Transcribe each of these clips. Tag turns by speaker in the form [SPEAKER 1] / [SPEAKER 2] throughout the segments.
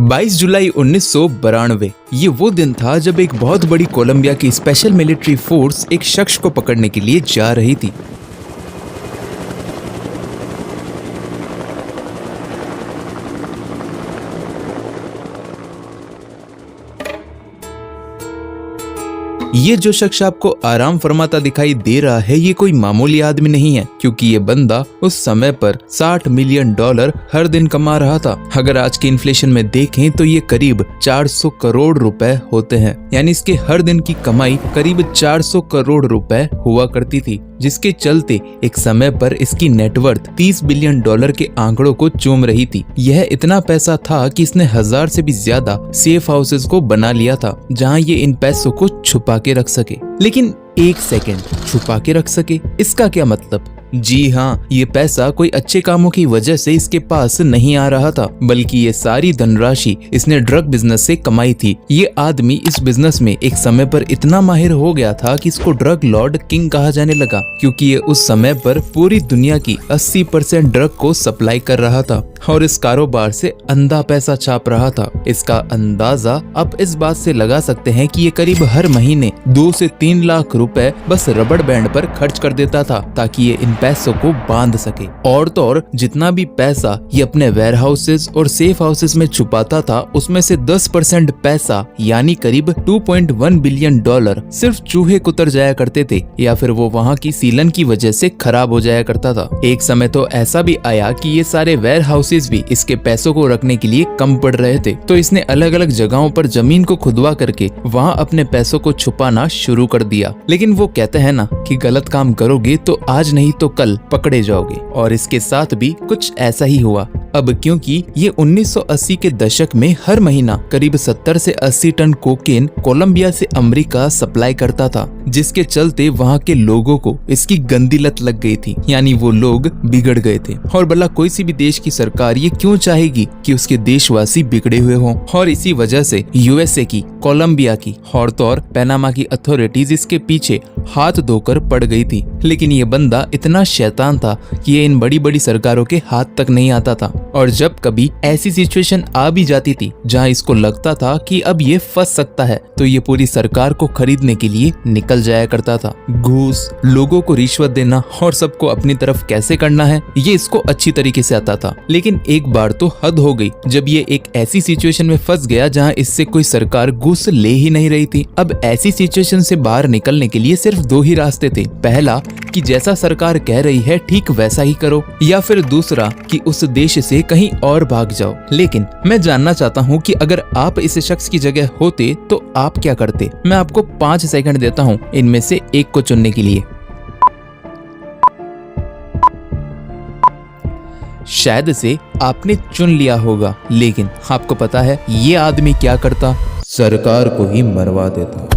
[SPEAKER 1] 22 जुलाई 1992 ये वो दिन था जब एक बहुत बड़ी कोलंबिया की स्पेशल मिलिट्री फोर्स एक शख्स को पकड़ने के लिए जा रही थी। ये जो शख्स आपको आराम फरमाता दिखाई दे रहा है, ये कोई मामूली आदमी नहीं है, क्योंकि ये बंदा उस समय पर $60 मिलियन हर दिन कमा रहा था। अगर आज के इन्फ्लेशन में देखें तो ये करीब 400 करोड़ रुपए होते हैं, यानी इसके हर दिन की कमाई करीब 400 करोड़ रुपए हुआ करती थी, जिसके चलते एक समय पर इसकी नेटवर्थ $30 बिलियन के आंकड़ों को चूम रही थी। यह इतना पैसा था कि इसने 1000 से भी ज्यादा सेफ हाउसेस को बना लिया था, जहां ये इन पैसों को छुपा के रख सके। लेकिन एक सेकेंड, छुपा के रख सके, इसका क्या मतलब? जी हाँ, ये पैसा कोई अच्छे कामों की वजह से इसके पास नहीं आ रहा था, बल्कि ये सारी धनराशि इसने ड्रग बिजनेस से कमाई थी। ये आदमी इस बिजनेस में एक समय पर इतना माहिर हो गया था कि इसको ड्रग लॉर्ड किंग कहा जाने लगा, क्योंकि ये उस समय पर पूरी दुनिया की 80% ड्रग को सप्लाई कर रहा था और इस कारोबार से अंधा पैसा छाप रहा था। इसका अंदाजा आप इस बात से लगा सकते हैं कि ये करीब हर महीने 2 से 3 लाख रुपए बस रबड़ बैंड पर खर्च कर देता था, ताकि ये इन पैसों को बांध सके। और तो और जितना भी पैसा ये अपने वेयर हाउसेज और सेफ हाउसेज में छुपाता था, उसमें से 10% पैसा यानी करीब $2.1 बिलियन सिर्फ चूहे कुतर जाया करते थे, या फिर वो वहाँ की सीलन की वजह से खराब हो जाया करता था। एक समय तो ऐसा भी आया कि ये सारे वेयर हाउसेज भी इसके पैसों को रखने के लिए कम पड़ रहे थे, तो इसने अलग अलग जगहों पर जमीन को खुदवा करके वहाँ अपने पैसों को छुपाना शुरू कर दिया। लेकिन वो कहते हैं ना कि गलत काम करोगे तो आज नहीं तो कल पकड़े जाओगे, और इसके साथ भी कुछ ऐसा ही हुआ। अब क्योंकि ये 1980 के दशक में हर महीना करीब 70 से 80 टन कोकेन कोलंबिया से अमेरिका सप्लाई करता था, जिसके चलते वहाँ के लोगों को इसकी गंदी लत लग गई थी, यानी वो लोग बिगड़ गए थे। और भला कोई सी भी देश की सरकार ये क्यों चाहेगी कि उसके देशवासी बिगड़े हुए हों? और इसी वजह से यूएसए की, कोलंबिया की और तो और पनामा की अथॉरिटीज इसके पीछे हाथ धोकर पड़ गई थी। लेकिन ये बंदा इतना शैतान था कि ये इन बड़ी बड़ी सरकारों के हाथ तक नहीं आता था, और जब कभी ऐसी सिचुएशन आ भी जाती थी जहां इसको लगता था कि अब ये फंस सकता है, तो ये पूरी सरकार को खरीदने के लिए निकल जाया करता था। घूस, लोगों को रिश्वत देना और सबको अपनी तरफ कैसे करना है, ये इसको अच्छी तरीके से आता था। लेकिन एक बार तो हद हो गई, जब ये एक ऐसी सिचुएशन में फंस गया जहाँ इससे कोई सरकार घूस ले ही नहीं रही थी। अब ऐसी सिचुएशन से बाहर निकलने के लिए सिर्फ 2 ही रास्ते थे। पहला कि जैसा सरकार कह रही है ठीक वैसा ही करो, या फिर दूसरा कि उस देश से कहीं और भाग जाओ। लेकिन मैं जानना चाहता हूँ कि अगर आप इस शख्स की जगह होते तो आप क्या करते? मैं आपको 5 सेकंड देता हूँ इनमें से एक को चुनने के लिए। शायद से आपने चुन लिया होगा, लेकिन आपको पता है ये आदमी क्या करता? सरकार को ही मरवा देता।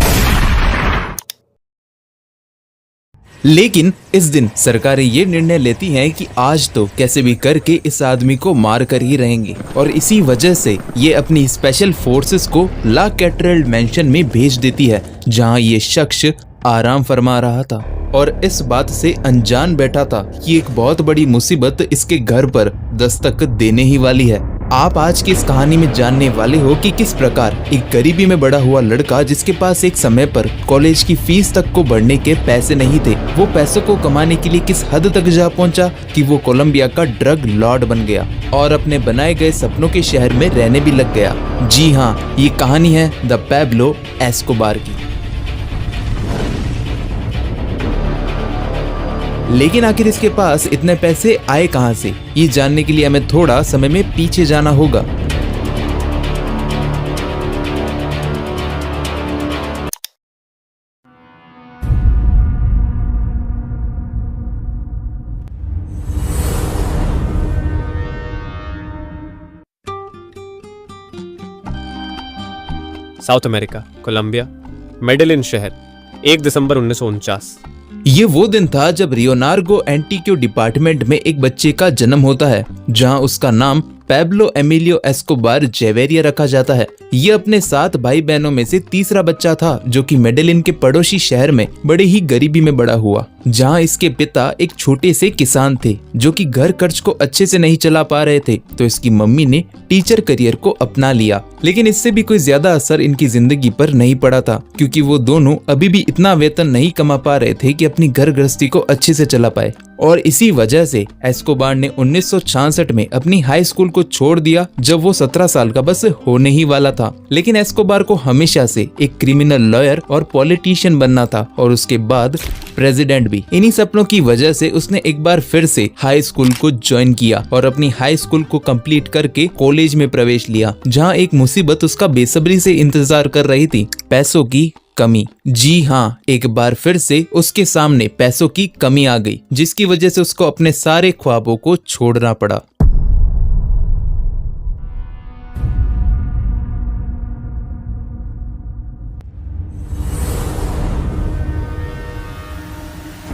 [SPEAKER 1] लेकिन इस दिन सरकारें ये निर्णय लेती हैं कि आज तो कैसे भी करके इस आदमी को मार कर ही रहेंगे, और इसी वजह से ये अपनी स्पेशल फोर्सेस को ला कैथेड्रल मेंशन में भेज देती है, जहां ये शख्स आराम फरमा रहा था और इस बात से अनजान बैठा था कि एक बहुत बड़ी मुसीबत इसके घर पर दस्तक देने ही वाली है। आप आज की इस कहानी में जानने वाले हो कि किस प्रकार एक गरीबी में बड़ा हुआ लड़का, जिसके पास एक समय पर कॉलेज की फीस तक को भरने के पैसे नहीं थे, वो पैसों को कमाने के लिए किस हद तक जा पहुंचा कि वो कोलंबिया का ड्रग लॉर्ड बन गया और अपने बनाए गए सपनों के शहर में रहने भी लग गया। जी हाँ, ये कहानी है द पैब्लो एस्कोबार की। लेकिन आखिर इसके पास इतने पैसे आए कहां से, ये जानने के लिए हमें थोड़ा समय में पीछे जाना होगा।
[SPEAKER 2] साउथ अमेरिका, कोलंबिया, मेडेलिन शहर, 1 दिसंबर 1949।
[SPEAKER 1] ये वो दिन था जब रियोनार्गो एंटीक्यो डिपार्टमेंट में एक बच्चे का जन्म होता है, जहां उसका नाम पैब्लो एमिलियो एस्कोबार जेवेरिया रखा जाता है। ये अपने 7 भाई बहनों में से तीसरा बच्चा था, जो कि मेडेलिन के पड़ोसी शहर में बड़ी ही गरीबी में बड़ा हुआ। जहाँ इसके पिता एक छोटे से किसान थे जो कि घर खर्च को अच्छे से नहीं चला पा रहे थे, तो इसकी मम्मी ने टीचर करियर को अपना लिया। लेकिन इससे भी कोई ज्यादा असर इनकी जिंदगी पर नहीं पड़ा था, क्योंकि वो दोनों अभी भी इतना वेतन नहीं कमा पा रहे थे कि अपनी घर गृहस्थी को अच्छे से चला पाए। और इसी वजह से एस्कोबार ने 1966 में अपनी हाई स्कूल को छोड़ दिया, जब वो 17 साल का बस होने ही वाला था। लेकिन एस्कोबार को हमेशा से एक क्रिमिनल लॉयर और पॉलिटिशियन बनना था, और उसके बाद प्रेसिडेंट भी। इन्हीं सपनों की वजह से उसने एक बार फिर से हाई स्कूल को ज्वाइन किया और अपनी हाई स्कूल को कंप्लीट करके कॉलेज में प्रवेश लिया, जहां एक मुसीबत उसका बेसब्री से इंतजार कर रही थी, पैसों की कमी। जी हाँ, एक बार फिर से उसके सामने पैसों की कमी आ गई, जिसकी वजह से उसको अपने सारे ख्वाबों को छोड़ना पड़ा।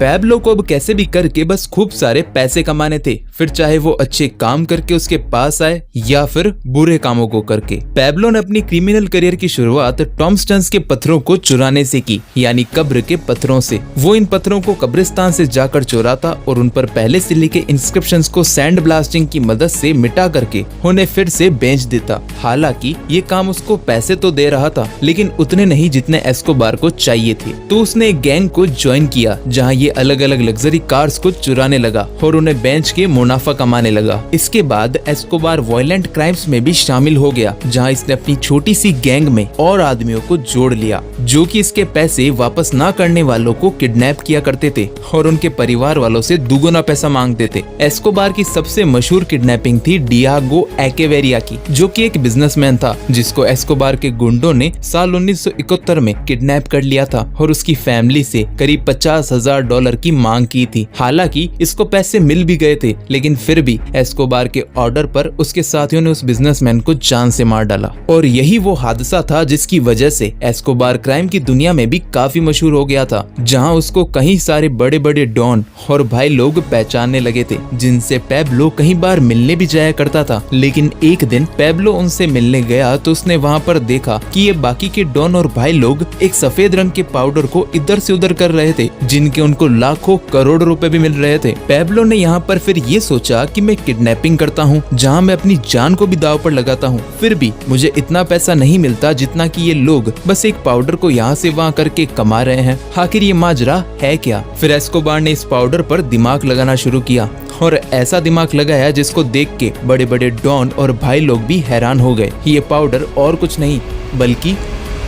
[SPEAKER 1] पैब्लो को अब कैसे भी करके बस खूब सारे पैसे कमाने थे, फिर चाहे वो अच्छे काम करके उसके पास आए या फिर बुरे कामों को करके। पैब्लो ने अपनी क्रिमिनल करियर की शुरुआत टॉम्स्टन्स के पत्थरों को चुराने से की, यानी कब्र के पत्थरों से। वो इन पत्थरों को कब्रिस्तान से जाकर चुराता और उन पर पहले से लिखे इंस्क्रिप्शंस को सैंड ब्लास्टिंग की मदद से मिटा करके उन्हें फिर से बेच देता। हालांकि ये काम उसको पैसे तो दे रहा था, लेकिन उतने नहीं जितने एस्कोबार को चाहिए थे। तो उसने एक गैंग को ज्वाइन किया, जहाँ ये अलग अलग लग्जरी कार्स को चुराने लगा और उन्हें बेच के मुनाफा कमाने लगा। इसके बाद एस्कोबार वायलेंट क्राइम्स में भी शामिल हो गया, जहां इसने अपनी छोटी सी गैंग में और आदमियों को जोड़ लिया, जो कि इसके पैसे वापस ना करने वालों को किडनैप किया करते थे और उनके परिवार वालों से दुगुना पैसा मांगते थे। एस्कोबार की सबसे मशहूर किडनैपिंग थी डियागो एकेवेरिया की, जो कि एक बिजनेसमैन था, जिसको एस्कोबार के गुंडों ने साल 1971 में किडनैप कर लिया था और उसकी फैमिली से करीब $50,000 की मांग की थी। हालांकि इसको पैसे मिल भी गए थे, लेकिन फिर भी एस्कोबार के ऑर्डर पर उसके साथियों ने उस बिजनेसमैन को जान से मार डाला। और यही वो हादसा था जिसकी वजह से एस्कोबार क्राइम की दुनिया में भी काफी मशहूर हो गया था, जहां उसको कई सारे बड़े बड़े डॉन और भाई लोग पहचानने लगे थे, जिनसे पैब्लो कई बार मिलने भी जाया करता था। लेकिन एक दिन पैब्लो उनसे मिलने गया तो उसने वहाँ पर देखा कि ये बाकी के डॉन और भाई लोग एक सफेद रंग के पाउडर को इधर से उधर कर रहे थे, जिनके उनको लाखों करोड़ रुपए भी मिल रहे थे। पैब्लो ने यहाँ पर फिर ये सोचा कि मैं किडनैपिंग करता हूँ, जहाँ मैं अपनी जान को भी दाव पर लगाता हूँ, फिर भी मुझे इतना पैसा नहीं मिलता जितना कि ये लोग बस एक पाउडर को यहाँ से वहाँ करके कमा रहे हैं। आखिर ये माजरा है क्या? फिर एस्कोबार ने इस पाउडर पर दिमाग लगाना शुरू किया और ऐसा दिमाग लगाया जिसको देख के बड़े बड़े डॉन और भाई लोग भी हैरान हो गए। ये पाउडर और कुछ नहीं बल्कि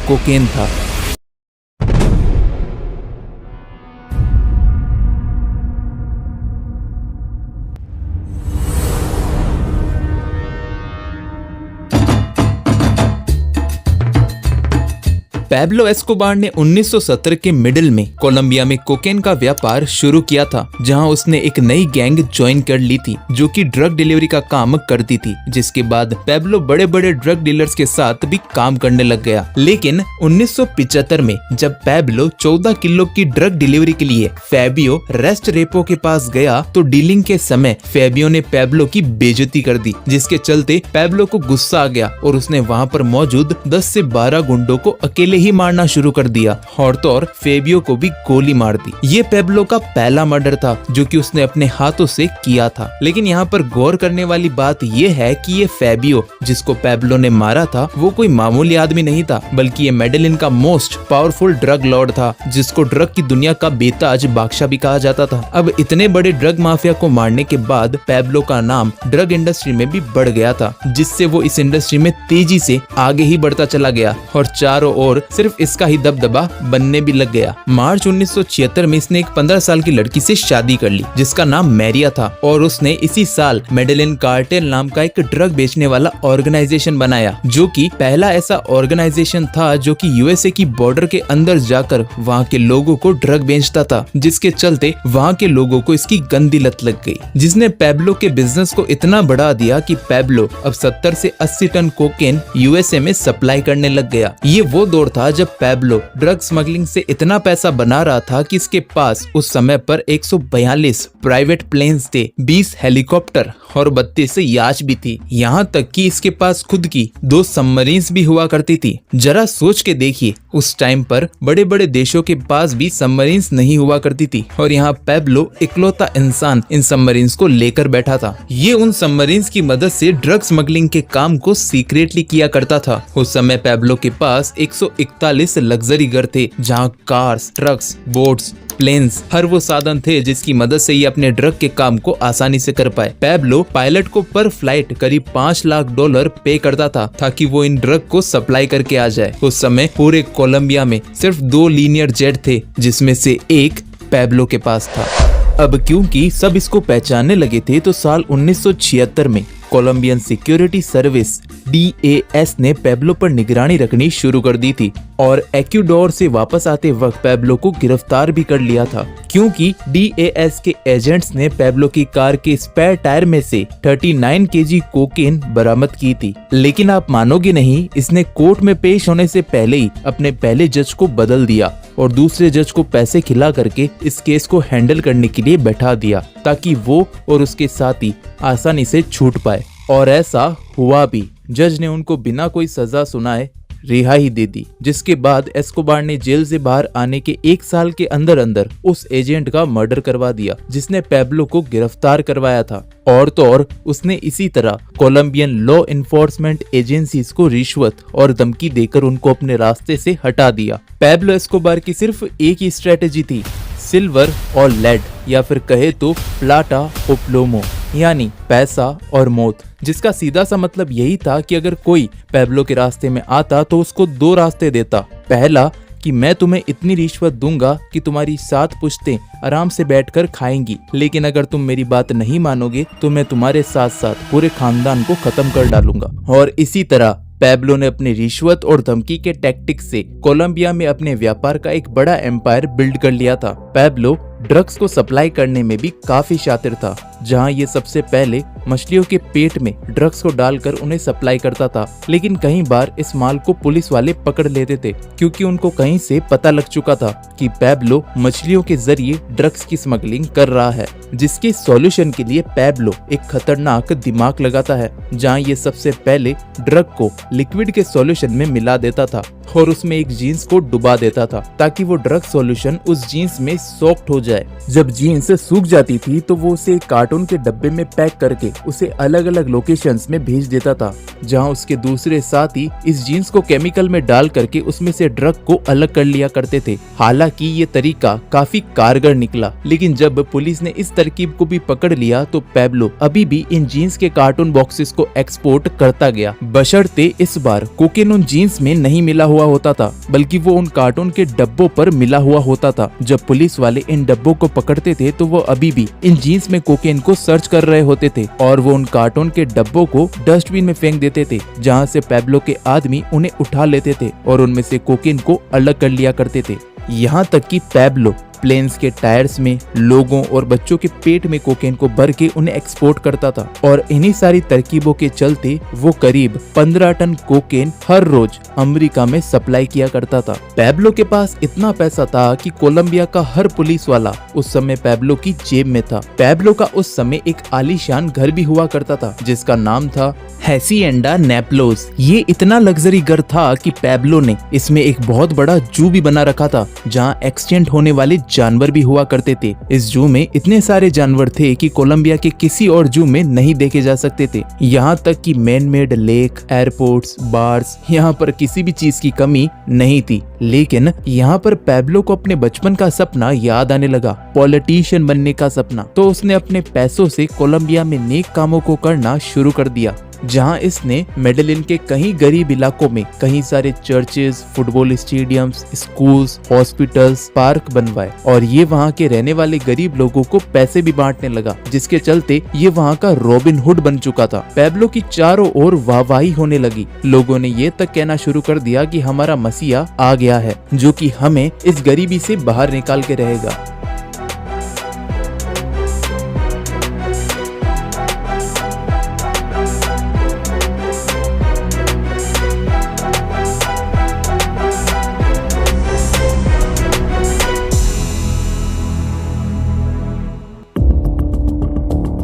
[SPEAKER 1] कोकेन था। पैब्लो एस्कोबार ने 1970 के मिडिल में कोलंबिया में कोकेन का व्यापार शुरू किया था, जहां उसने एक नई गैंग ज्वाइन कर ली थी जो कि ड्रग डिलीवरी का काम करती थी। जिसके बाद पैब्लो बड़े बड़े ड्रग डीलर्स के साथ भी काम करने लग गया। लेकिन 1975 में जब पैब्लो 14 किलो की ड्रग डिलीवरी के लिए फैबियो रेस्ट्रेपो के पास गया, तो डीलिंग के समय फैबियो ने पैब्लो की बेइज्जती कर दी, जिसके चलते पैब्लो को गुस्सा आ गया और उसने वहाँ पर मौजूद 10 से 12 गुंडों को अकेले ही मारना शुरू कर दिया और तो और फेबियो को भी गोली मार दी। ये पैब्लो का पहला मर्डर था जो कि उसने अपने हाथों से किया था। लेकिन यहाँ पर गौर करने वाली बात ये है कि ये फेबियो जिसको पैब्लो ने मारा था वो कोई मामूली आदमी नहीं था, बल्कि ये मेडेलिन का मोस्ट पावरफुल ड्रग लॉर्ड था, जिसको ड्रग की दुनिया का बेताज बादशाह भी कहा जाता था। अब इतने बड़े ड्रग माफिया को मारने के बाद पैब्लो का नाम ड्रग इंडस्ट्री में भी बढ़ गया था, जिससे वो इस इंडस्ट्री में तेजी से आगे ही बढ़ता चला गया और चारों ओर सिर्फ इसका ही दबदबा बनने भी लग गया। मार्च 1976 में इसने एक 15 साल की लड़की से शादी कर ली जिसका नाम मैरिया था और उसने इसी साल मेडेलिन कार्टेल नाम का एक ड्रग बेचने वाला ऑर्गेनाइजेशन बनाया, जो कि पहला ऐसा ऑर्गेनाइजेशन था जो कि यूएसए की बॉर्डर के अंदर जाकर वहाँ के लोगों को ड्रग बेचता था, जिसके चलते वहाँ के लोगों को इसकी गंदी लत लग गई, जिसने पैब्लो के बिजनेस को इतना बढ़ा दिया कि पैब्लो अब 70 से 80 टन कोकेन यूएसए में सप्लाई करने लग गया। ये वो दौर था था जब पैब्लो ड्रग स्मगलिंग से इतना पैसा बना रहा था कि इसके पास उस समय पर 142 प्राइवेट प्लेन्स थे, 20 हेलीकॉप्टर और 32 याच भी थी। यहाँ तक कि इसके पास खुद की 2 सबमरीन्स भी हुआ करती थी। जरा सोच के देखिए, उस टाइम पर बड़े बड़े देशों के पास भी सबमरीन्स नहीं हुआ करती थी और यहाँ पैब्लो इकलौता इंसान इन सबमरीन्स को लेकर बैठा था। ये उन सबमरीन्स की मदद से ड्रग स्मगलिंग के काम को सीक्रेटली किया करता था। उस समय पैब्लो के पास 141 लग्जरी घर थे, जहाँ कार्स, ट्रक्स, बोट्स, प्लेन्स हर वो साधन थे जिसकी मदद से ये अपने ड्रग के काम को आसानी से कर पाए। पैब्लो पायलट को पर फ्लाइट करीब $5 लाख पे करता था ताकि वो इन ड्रग को सप्लाई करके आ जाए। उस समय पूरे कोलंबिया में सिर्फ 2 लीनियर जेट थे, जिसमें से एक पैब्लो के पास था। अब क्योंकि सब इसको पहचानने लगे थे तो साल 1976 में कोलंबियन सिक्योरिटी सर्विस DAS ने पैब्लो पर निगरानी रखनी शुरू कर दी थी और एक्यूडोर से वापस आते वक्त पैब्लो को गिरफ्तार भी कर लिया था, क्योंकि DAS के एजेंट्स ने पैब्लो की कार के स्पेयर टायर में से 39 kg कोकेन बरामद की थी। लेकिन आप मानोगे नहीं, इसने कोर्ट में पेश होने से पहले ही अपने पहले जज को बदल दिया और दूसरे जज को पैसे खिला करके इस केस को हैंडल करने के लिए बैठा दिया ताकि वो और उसके साथी आसानी से छूट पाए। और ऐसा हुआ भी। जज ने उनको बिना कोई सजा सुनाए रिहाई दे दी, जिसके बाद एस्कोबार ने जेल से बाहर आने के 1 साल के अंदर अंदर उस एजेंट का मर्डर करवा दिया जिसने पैब्लो को गिरफ्तार करवाया था। और तो और उसने इसी तरह कोलंबियन लॉ इन्फोर्समेंट एजेंसीज को रिश्वत और धमकी देकर उनको अपने रास्ते से हटा दिया। पैब्लो एस्कोबार की सिर्फ एक ही स्ट्रेटेजी थी, सिल्वर और लेड, या फिर कहे तो प्लाटा और प्लोमो, यानी पैसा और मौत, जिसका सीधा सा मतलब यही था कि अगर कोई पैब्लो के रास्ते में आता तो उसको 2 रास्ते देता। पहला कि मैं तुम्हें इतनी रिश्वत दूंगा कि तुम्हारी 7 पुश्तें आराम से बैठकर खाएंगी, लेकिन अगर तुम मेरी बात नहीं मानोगे तो मैं तुम्हारे साथ साथ पूरे खानदान को खत्म कर डालूंगा। और इसी तरह पैब्लो ने अपनी रिश्वत और धमकी के टैक्टिक्स से कोलंबिया में अपने व्यापार का एक बड़ा एम्पायर बिल्ड कर लिया था। पैब्लो ड्रग्स को सप्लाई करने में भी काफी शातिर था, जहां ये सबसे पहले मछलियों के पेट में ड्रग्स को डालकर उन्हें सप्लाई करता था। लेकिन कई बार इस माल को पुलिस वाले पकड़ लेते थे, क्योंकि उनको कहीं से पता लग चुका था कि पैब्लो मछलियों के जरिए ड्रग्स की स्मगलिंग कर रहा है, जिसके सॉल्यूशन के लिए पैब्लो एक खतरनाक दिमाग लगाता है, जहां ये सबसे पहले ड्रग को लिक्विड के सॉल्यूशन में मिला देता था और उसमें एक जीन्स को डुबा देता था ताकि वो ड्रग सॉल्यूशन उस जीन्स में सोक्ड हो जाए। जब जीन्स सूख जाती थी तो वो उसे कार्टून के डब्बे में पैक करके उसे अलग अलग लोकेशंस में भेज देता था, जहां उसके दूसरे साथी इस जीन्स को केमिकल में डाल करके उसमें से ड्रग को अलग कर लिया करते थे। हालांकि ये तरीका काफी कारगर निकला, लेकिन जब पुलिस ने इस तरकीब को भी पकड़ लिया तो पैब्लो अभी भी इन जीन्स के कार्टून बॉक्सेस को एक्सपोर्ट करता गया, बशर्ते इस बार कोकेन उन जीन्स में नहीं मिला हुआ होता था, बल्कि वो उन कार्टून के डब्बों पर मिला हुआ होता था। जब पुलिस वाले इन डब्बों को पकड़ते थे तो वो अभी भी इन जीन्स में कोकेन को सर्च कर रहे होते थे और वो उन कार्टून के डब्बों को डस्टबिन में फेंक देते थे, जहां से पैब्लो के आदमी उन्हें उठा लेते थे और उनमें से कोकेन को अलग कर लिया करते थे। यहाँ तक कि पैब्लो प्लेन्स के टायर्स में लोगों और बच्चों के पेट में कोकेन को भर के उन्हें एक्सपोर्ट करता था और इन्हीं सारी तरकीबों के चलते वो करीब 15 टन कोकेन हर रोज अमेरिका में सप्लाई किया करता था। पैब्लो के पास इतना पैसा था कि कोलंबिया का हर पुलिस वाला उस समय पैब्लो की जेब में था। पैब्लो का उस समय एक आलीशान घर भी हुआ करता था जिसका नाम था हैसिएंडा नेप्लोस। ये इतना लग्जरी घर था कि पैब्लो ने इसमें एक बहुत बड़ा जू भी बना रखा था, जहाँ एक्सटेंट होने वाले जानवर भी हुआ करते थे। इस जू में इतने सारे जानवर थे कि कोलंबिया के किसी और जू में नहीं देखे जा सकते थे। यहाँ तक कि man made lake, airports, bars, यहाँ पर किसी भी चीज की कमी नहीं थी। लेकिन यहाँ पर पैब्लो को अपने बचपन का सपना याद आने लगा, पॉलिटिशियन बनने का सपना। तो उसने अपने पैसों से कोलंबिया में नेक कामों को करना शुरू कर दिया, जहां इसने मेडेलिन के कई गरीब इलाकों में कई सारे churches, football stadiums, schools, hospitals, park बनवाए और ये वहां के रहने वाले गरीब लोगों को पैसे भी बांटने लगा, जिसके चलते ये वहां का रॉबिन हुड बन चुका था। पैब्लो की चारों ओर वाहवाही होने लगी। लोगों ने ये तक कहना शुरू कर दिया कि हमारा मसीहा आ गया है, जो कि हमें इस गरीबी से बाहर निकाल के रहेगा।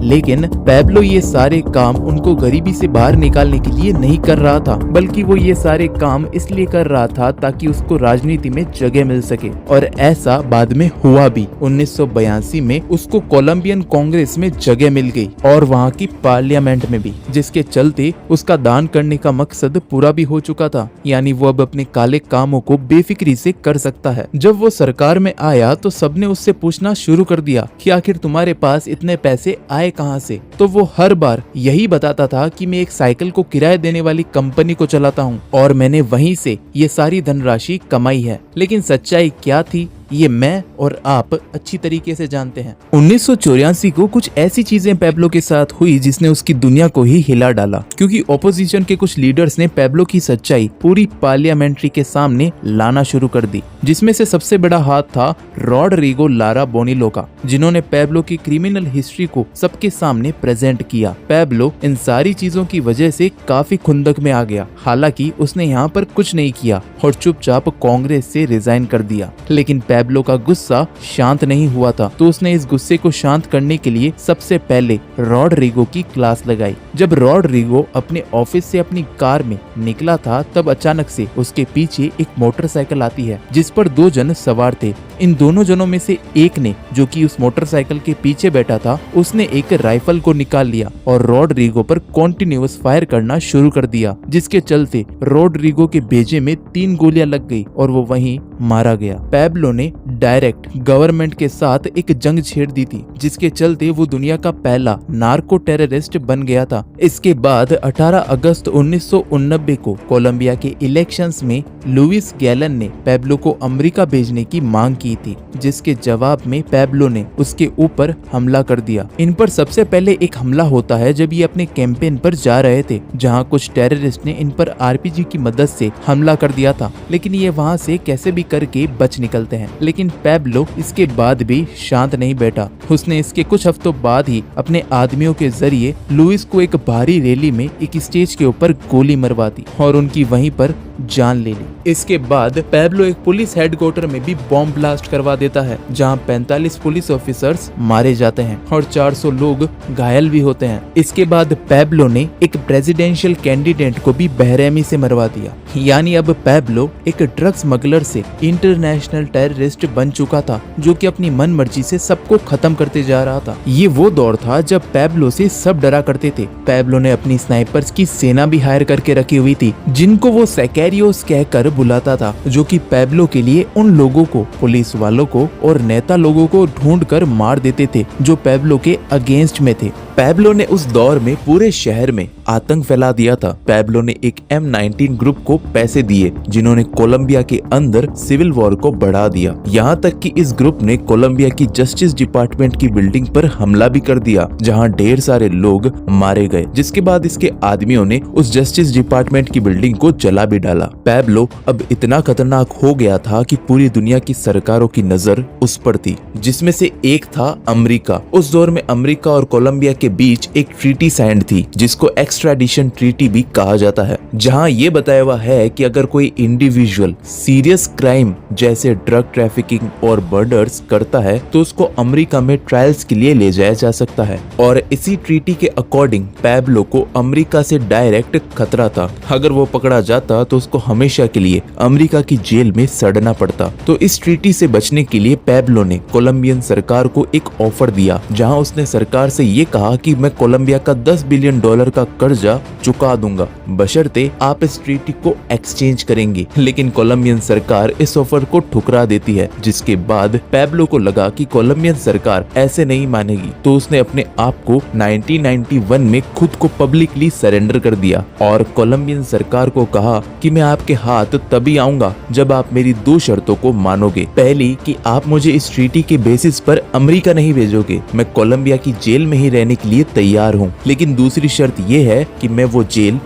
[SPEAKER 1] लेकिन पैब्लो ये सारे काम उनको गरीबी से बाहर निकालने के लिए नहीं कर रहा था, बल्कि वो ये सारे काम इसलिए कर रहा था ताकि उसको राजनीति में जगह मिल सके। और ऐसा बाद में हुआ भी। 1982 में उसको कोलंबियन कांग्रेस में जगह मिल गई और वहाँ की पार्लियामेंट में भी, जिसके चलते उसका दान करने का मकसद पूरा भी हो चुका था। यानी वो अब अपने काले कामों को बेफिक्री से कर सकता है। जब वो सरकार में आया तो सबने उससे पूछना शुरू कर दिया कि आखिर तुम्हारे पास इतने पैसे आए कहाँ से? तो वो हर बार यही बताता था कि मैं एक साइकिल को किराए देने वाली कंपनी को चलाता हूँ और मैंने वहीं से ये सारी धनराशि कमाई है। लेकिन सच्चाई क्या थी ये मैं और आप अच्छी तरीके से जानते हैं। 1984 को कुछ ऐसी चीजें पैब्लो के साथ हुई जिसने उसकी दुनिया को ही हिला डाला, क्योंकि ओपोजिशन के कुछ लीडर्स ने पैब्लो की सच्चाई पूरी पार्लियामेंट्री के सामने लाना शुरू कर दी, जिसमें से सबसे बड़ा हाथ था रॉडरिगो लारा बोनिलो का, जिन्होंने पैब्लो की क्रिमिनल हिस्ट्री को सबके सामने प्रेजेंट किया। पैब्लो इन सारी चीजों की वजह से काफी खुंदक में आ गया। हालांकि उसने यहाँ पर कुछ नहीं किया और चुपचाप कांग्रेस से रिजाइन कर दिया। लेकिन पैब्लो का गुस्सा शांत नहीं हुआ था, तो उसने इस गुस्से को शांत करने के लिए सबसे पहले रॉडरिगो की क्लास लगाई। जब रॉडरिगो अपने ऑफिस से अपनी कार में निकला था, तब अचानक से उसके पीछे एक मोटरसाइकिल आती है जिस पर 2 जन सवार थे। इन दोनों जनों में से एक ने, जो कि उस मोटरसाइकिल के पीछे बैठा था, उसने एक राइफल को निकाल लिया और रॉडरिगो पर कॉन्टिन्यूअस फायर करना शुरू कर दिया, जिसके चलते रॉडरिगो के भेजे में 3 गोलियां लग गई और वो वहीं मारा गया। पैब्लो ने डायरेक्ट गवर्नमेंट के साथ एक जंग छेड़ दी थी, जिसके चलते वो दुनिया का पहला नार्को टेररिस्ट बन गया था। इसके बाद 18 अगस्त 1989 को कोलंबिया के इलेक्शंस में लुइस गैलन ने पैब्लो को अमेरिका भेजने की मांग की थी, जिसके जवाब में पैब्लो ने उसके ऊपर हमला कर दिया। इन पर सबसे पहले एक हमला होता है जब ये अपने कैंपेन पर जा रहे थे, जहां कुछ टेररिस्ट ने इन पर आरपीजी की मदद से हमला कर दिया था, लेकिन ये वहां से कैसे भी करके बच निकलते हैं। लेकिन पैब्लो इसके बाद भी शांत नहीं बैठा। उसने इसके कुछ हफ्तों बाद ही अपने आदमियों के जरिए लुइस को एक भारी रैली में एक स्टेज के ऊपर गोली मरवा दी और उनकी वहीं पर जान ले ली। इसके बाद पैब्लो एक पुलिस हेडक्वार्टर में भी बॉम्ब ब्लास्ट करवा देता है, जहां 45 पुलिस ऑफिसर्स मारे जाते हैं और 400 लोग घायल भी होते हैं। इसके बाद पैब्लो ने एक प्रेसिडेंशियल कैंडिडेट को भी बेरहमी से मरवा दिया। यानी अब पैब्लो एक ड्रग स्मगलर से इंटरनेशनल टेररिस्ट बन चुका था, जो कि अपनी मन मर्जी से सबको खत्म करते जा रहा था। ये वो दौर था जब पैब्लो से सब डरा करते थे। पैब्लो ने अपनी स्नाइपर्स की सेना भी हायर करके रखी हुई थी, जिनको वो सेकेरियोस कहकर बुलाता था, जो कि पैब्लो के लिए उन लोगों को, पुलिस वालों को और नेता लोगों को ढूंढकर मार देते थे जो पैब्लो के अगेंस्ट में थे। पैब्लो ने उस दौर में पूरे शहर में आतंक फैला दिया था। पैब्लो ने एक M19 ग्रुप को पैसे दिए, जिन्होंने कोलंबिया के अंदर सिविल वॉर को बढ़ा दिया। यहाँ तक कि इस ग्रुप ने कोलंबिया की जस्टिस डिपार्टमेंट की बिल्डिंग पर हमला भी कर दिया, जहाँ ढेर सारे लोग मारे गए, जिसके बाद इसके आदमियों ने उस जस्टिस डिपार्टमेंट की बिल्डिंग को जला भी डाला। पैब्लो अब इतना खतरनाक हो गया था कि पूरी दुनिया की सरकारों की नजर उस पर थी, जिसमें से एक था अमेरिका। उस दौर में अमेरिका और कोलंबिया के बीच एक ट्रीटी साइन थी, जिसको एक्स्ट्राडिशन ट्रीटी भी कहा जाता है, जहां ये बताया हुआ है कि अगर कोई इंडिविजुअल सीरियस क्राइम जैसे ड्रग ट्रैफिकिंग और मर्डर्स करता है तो उसको अमेरिका में ट्रायल्स के लिए ले जाया जा सकता है। और इसी ट्रीटी के अकॉर्डिंग पैब्लो को अमेरिका से डायरेक्ट खतरा था। अगर वो पकड़ा जाता तो उसको हमेशा के लिए अमेरिका की जेल में सड़ना पड़ता। तो इस ट्रीटी से बचने के लिए पैब्लो ने कोलंबियन सरकार को एक ऑफर दिया, जहां उसने सरकार से ये कहा कि मैं कोलंबिया का $10 बिलियन का कर्जा चुका दूंगा, बशर्ते आप इस ट्रीटी को एक्सचेंज करेंगे। लेकिन कोलंबियन सरकार इस ऑफर को ठुकरा देती है, जिसके बाद पैब्लो को लगा कि कोलंबियन सरकार ऐसे नहीं मानेगी, तो उसने अपने आप को 1991 में खुद को पब्लिकली सरेंडर कर दिया और कोलंबियन सरकार को कहा कि मैं आपके हाथ तभी आऊंगा जब आप मेरी 2 शर्तों को मानोगे। पहली कि आप मुझे इस ट्रीटी के बेसिस पर अमेरिका नहीं भेजोगे, मैं कोलंबिया की जेल में ही रहने के लिए तैयार हूँ। लेकिन दूसरी शर्त यह है कि मैं वो जेल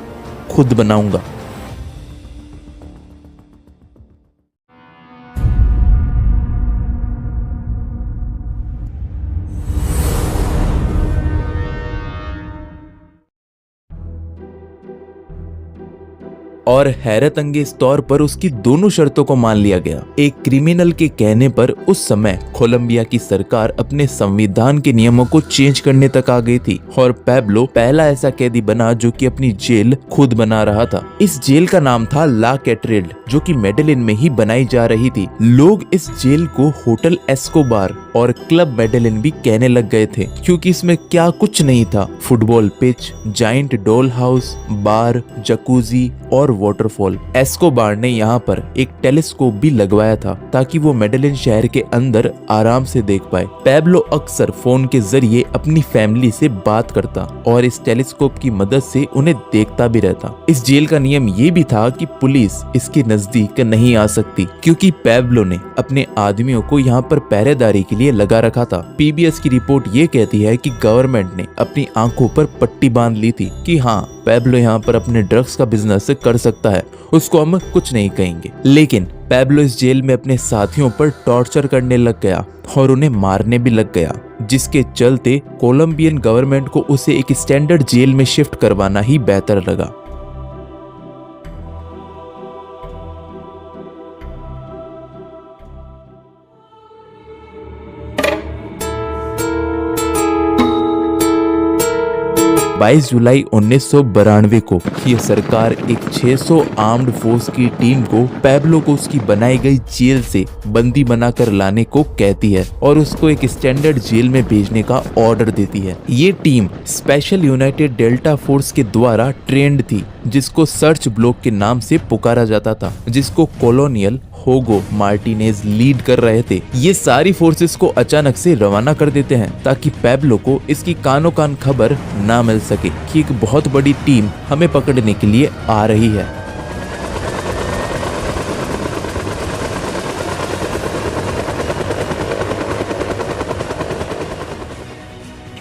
[SPEAKER 1] खुद बनाऊंगा। और हैरत अंगेज तौर पर उसकी दोनों शर्तों को मान लिया गया। एक क्रिमिनल के कहने पर उस समय कोलंबिया की सरकार अपने संविधान के नियमों को चेंज करने तक आ गई थी और पैब्लो पहला ऐसा कैदी बना जो कि अपनी जेल खुद बना रहा था। इस जेल का नाम था ला कैटरेल, जो कि मेडेलिन में ही बनाई जा रही थी। लोग इस जेल को होटल एस्कोबार और क्लब मेडेलिन भी कहने लग गए थे, क्योंकि इसमें क्या कुछ नहीं था। Football pitch, giant doll house, bar, jacuzzi और वाटरफॉल। एस्कोबार ने यहाँ पर एक टेलीस्कोप भी लगवाया था ताकि वो मेडेलिन शहर के अंदर आराम से देख पाए। पैब्लो अक्सर फोन के जरिए अपनी फैमिली से बात करता और इस टेलीस्कोप की मदद से उन्हें देखता भी रहता। इस जेल का नियम ये भी था कि पुलिस इसके नजदीक नहीं आ सकती, क्योंकि पैब्लो ने अपने आदमियों को यहाँ पर पहरेदारी के लिए लगा रखा था। पीबीएस की रिपोर्ट ये कहती है कि गवर्नमेंट ने अपनी आंखों पर पट्टी बांध ली थी कि हाँ, पैब्लो यहाँ पर अपने ड्रग्स का बिजनेस कर सकता है, उसको हम कुछ नहीं कहेंगे। लेकिन पैब्लो इस जेल में अपने साथियों पर टॉर्चर करने लग गया और उन्हें मारने भी लग गया, जिसके चलते कोलंबियन गवर्नमेंट को उसे एक स्टैंडर्ड जेल में शिफ्ट करवाना ही बेहतर लगा। बाईस जुलाई 1992 को ये सरकार एक 600 आर्म्ड फोर्स की टीम को पैब्लो को उसकी बनाई गई जेल से बंदी बनाकर लाने को कहती है और उसको एक स्टैंडर्ड जेल में भेजने का ऑर्डर देती है। ये team special United delta force के द्वारा ट्रेंड थी, जिसको सर्च ब्लॉक के नाम से पुकारा जाता था, जिसको कॉलोनियल होगो मार्टिनेज लीड कर रहे थे। ये सारी फोर्सेस को अचानक से रवाना कर देते हैं ताकि पैब्लो को इसकी कानो कान खबर ना मिल सके कि एक बहुत बड़ी टीम हमें पकड़ने के लिए आ रही है।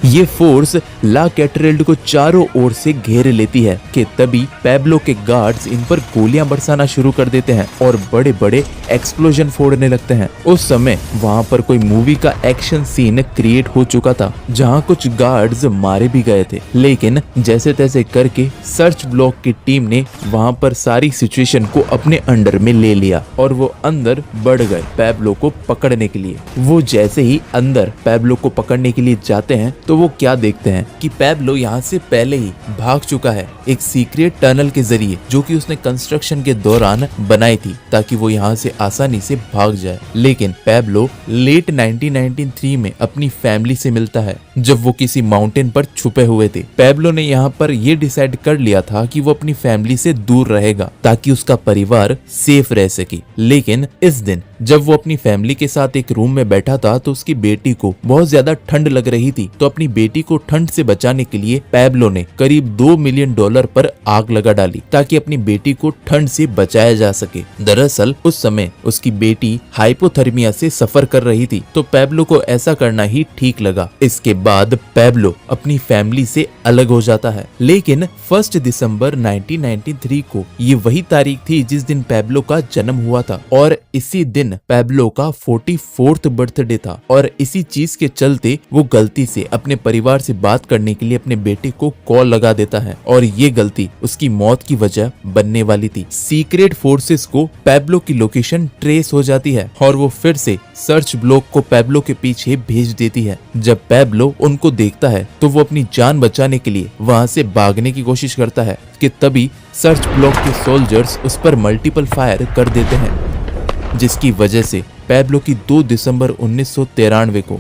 [SPEAKER 1] ये फोर्स ला कैटरेल्ड को चारों ओर से घेर लेती है कि तभी पैब्लो के गार्ड्स इन पर गोलियां बरसाना शुरू कर देते हैं और बड़े बड़े एक्सप्लोजन फोड़ने लगते हैं। उस समय वहां पर कोई मूवी का एक्शन सीन क्रिएट हो चुका था, जहां कुछ गार्ड्स मारे भी गए थे, लेकिन जैसे तैसे करके सर्च ब्लॉक की टीम ने वहां पर सारी सिचुएशन को अपने अंडर में ले लिया और वो अंदर बढ़ गए पैब्लो को पकड़ने के लिए। वो जैसे ही अंदर पैब्लो को पकड़ने के लिए जाते हैं तो वो क्या देखते हैं कि पैब्लो यहाँ से पहले ही भाग चुका है एक सीक्रेट टनल के जरिए, जो कि उसने कंस्ट्रक्शन के दौरान बनाई थी ताकि वो यहाँ से आसानी से भाग जाए। लेकिन पैब्लो लेट 1993 में अपनी फैमिली से मिलता है जब वो किसी माउंटेन पर छुपे हुए थे। पैब्लो ने यहाँ पर ये डिसाइड कर लिया था कि वो अपनी फैमिली से दूर रहेगा ताकि उसका परिवार सेफ रह सके। लेकिन इस दिन जब वो अपनी फैमिली के साथ एक रूम में बैठा था तो उसकी बेटी को बहुत ज्यादा ठंड लग रही थी, तो अपनी बेटी को ठंड से बचाने के लिए पैब्लो ने करीब $2 मिलियन पर आग लगा डाली ताकि अपनी बेटी को ठंड से बचाया जा सके। दरअसल उस समय उसकी बेटी हाइपोथर्मिया से सफर कर रही थी, तो पैब्लो को ऐसा करना ही ठीक लगा। इसके बाद पैब्लो अपनी फैमिली से अलग हो जाता है। लेकिन 1 दिसंबर 1993 को ये वही तारीख थी जिस दिन पैब्लो का जन्म हुआ था और इसी दिन पैब्लो का 44th बर्थडे था और इसी चीज के चलते वो गलती से अपने परिवार से बात करने के लिए अपने बेटे को कॉल लगा देता है और ये गलती उसकी मौत की वजह बनने वाली थी। सीक्रेट फोर्सेस को पैब्लो की लोकेशन ट्रेस हो जाती है और वो फिर से सर्च ब्लॉक को पैब्लो के पीछे भेज देती है। जब पैब्लो उनको देखता है तो वो अपनी जान बचाने के लिए वहां से भागने की कोशिश करता है कि तभी सर्च ब्लॉक के सोल्जर्स उस पर मल्टीपल फायर कर देते हैं, जिसकी वजह से पैब्लो की 2 दिसंबर 1993 को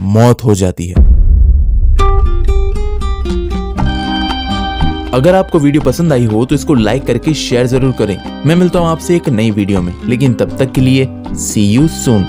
[SPEAKER 1] मौत हो जाती है। अगर आपको वीडियो पसंद आई हो तो इसको लाइक करके शेयर जरूर करें। मैं मिलता हूं आपसे एक नई वीडियो में, लेकिन तब तक के लिए सी यू सून।